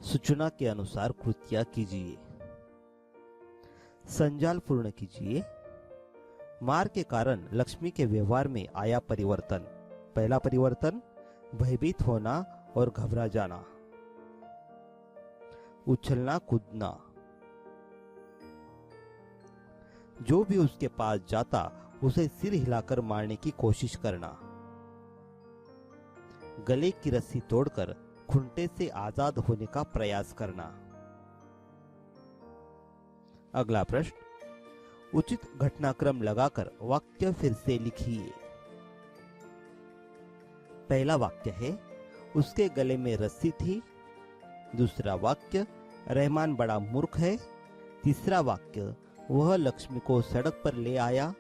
सूचना के अनुसार कृत्या कीजिए। संजाल पूर्ण कीजिए। मार के कारण लक्ष्मी के व्यवहार में आया परिवर्तन। पहला परिवर्तन, भयभीत होना और घबरा जाना, उछलना कूदना। जो भी उसके पास जाता उसे सिर हिलाकर मारने की कोशिश करना, गले की रस्सी तोड़कर खूंटे से आजाद होने का प्रयास करना। अगला प्रश्न, उचित घटनाक्रम लगाकर वाक्य फिर से लिखिए। पहला वाक्य है, उसके गले में रस्सी थी। दूसरा वाक्य, रहमान बड़ा मूर्ख है। तीसरा वाक्य, वह लक्ष्मी को सड़क पर ले आया।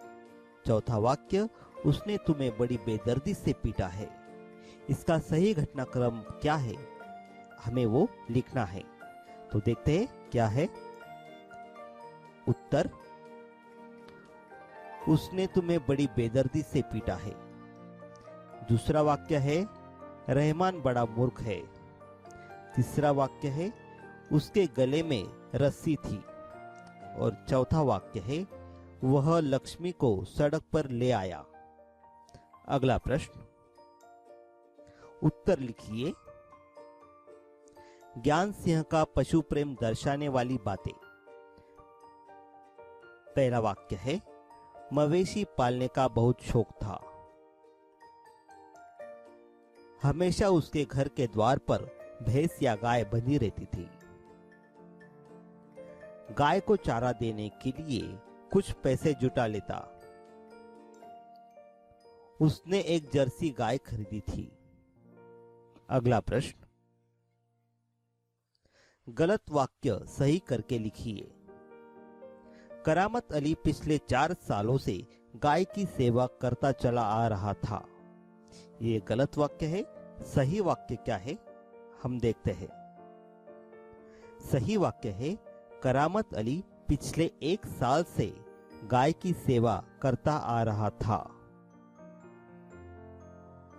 चौथा वाक्य, उसने तुम्हें बड़ी बेदर्दी से पीटा है। इसका सही घटनाक्रम क्या है, हमें वो लिखना है। तो देखते हैं क्या है उत्तर। उसने तुम्हें बड़ी बेदर्दी से पीटा है। दूसरा वाक्य है, रहमान बड़ा मूर्ख है। तीसरा वाक्य है, उसके गले में रस्सी थी। और चौथा वाक्य है, वह लक्ष्मी को सड़क पर ले आया। अगला प्रश्न, उत्तर लिखिए। ज्ञान सिंह का पशु प्रेम दर्शाने वाली बातें। पहला वाक्य है, मवेशी पालने का बहुत शौक था। हमेशा उसके घर के द्वार पर भैंस या गाय बंधी रहती थी। गाय को चारा देने के लिए कुछ पैसे जुटा लेता। उसने एक जर्सी गाय खरीदी थी। अगला प्रश्न, गलत वाक्य सही करके लिखिए। करामत अली पिछले 4 सालों से गाय की सेवा करता चला आ रहा था। ये गलत वाक्य है। सही वाक्य क्या है, हम देखते हैं। सही वाक्य है, करामत अली पिछले 1 साल से गाय की सेवा करता आ रहा था।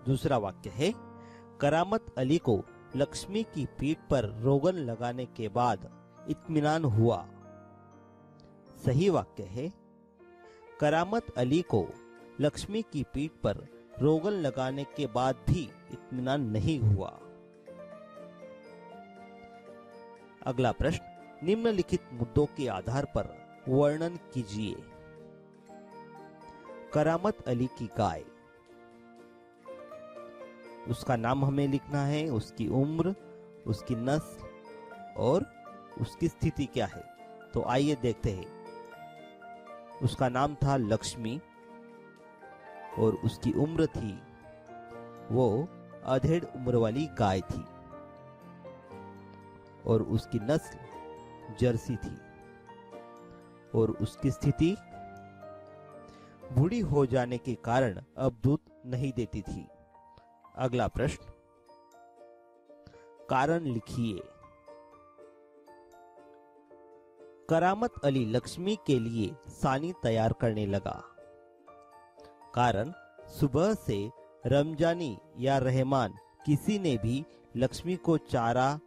दूसरा वाक्य है, करामत अली को लक्ष्मी की पीठ पर रोगन लगाने के बाद इत्मीनान हुआ। सही वाक्य है, करामत अली को लक्ष्मी की पीठ पर रोगन लगाने के बाद भी इत्मीनान नहीं हुआ। अगला प्रश्न, निम्नलिखित मुद्दों के आधार पर वर्णन कीजिए। करामत अली की गाय, उसका नाम हमें लिखना है, उसकी उम्र, उसकी नस्ल और उसकी स्थिति क्या है। तो आइए देखते हैं। उसका नाम था लक्ष्मी और उसकी उम्र थी, वो अधेड़ उम्र वाली गाय थी। और उसकी नस्ल जर्सी थी। और उसकी स्थिति बूढ़ी हो जाने के कारण अब दूध नहीं देती थी। अगला प्रश्न, कारण लिखिए। करामत अली लक्ष्मी के लिए सानी तैयार करने लगा। कारण, सुबह से रमजानी या रहमान किसी ने भी लक्ष्मी को चारा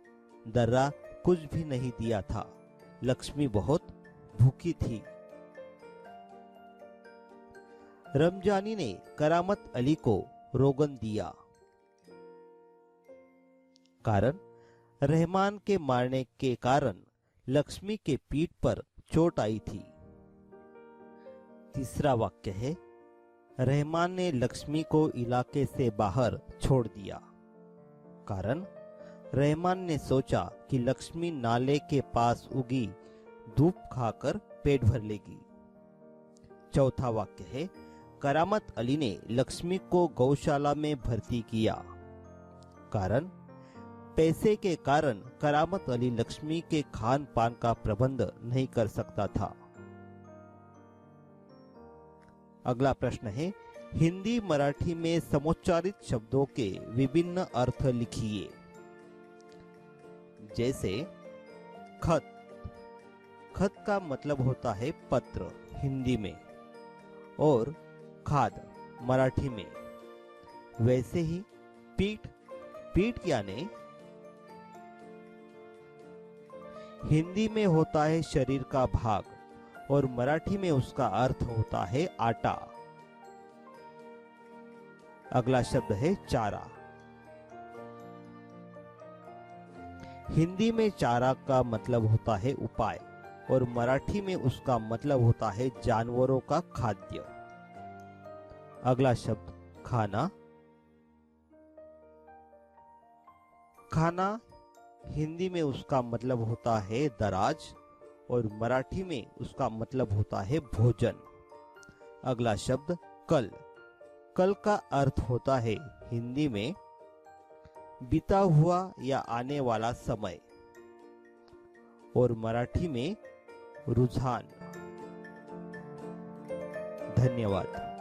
दर्रा कुछ भी नहीं दिया था। लक्ष्मी बहुत भूखी थी। रमजानी ने करामत अली को रोगन दिया। कारण, रहमान के मारने के कारण लक्ष्मी के पीठ पर चोट आई थी। तीसरा वाक्य है, रहमान ने लक्ष्मी को इलाके से बाहर छोड़ दिया। कारण, रहमान ने सोचा कि लक्ष्मी नाले के पास उगी धूप खाकर पेट भर लेगी। चौथा वाक्य है, करामत अली ने लक्ष्मी को गौशाला में भर्ती किया। कारण, पैसे के कारण करामत अली लक्ष्मी के खान पान का प्रबंध नहीं कर सकता था। अगला प्रश्न है, हिंदी मराठी में समोच्चारित शब्दों के विभिन्न अर्थ लिखिए। जैसे खत, खत का मतलब होता है पत्र हिंदी में, और खाद मराठी में। वैसे ही पीठ, पीठ यानी हिंदी में होता है शरीर का भाग और मराठी में उसका अर्थ होता है आटा। अगला शब्द है चारा। हिंदी में चारा का मतलब होता है उपाय और मराठी में उसका मतलब होता है जानवरों का खाद्य। अगला शब्द खाना। खाना हिंदी में उसका मतलब होता है दराज और मराठी में उसका मतलब होता है भोजन। अगला शब्द कल। कल का अर्थ होता है हिंदी में बीता हुआ या आने वाला समय और मराठी में रुझान। धन्यवाद।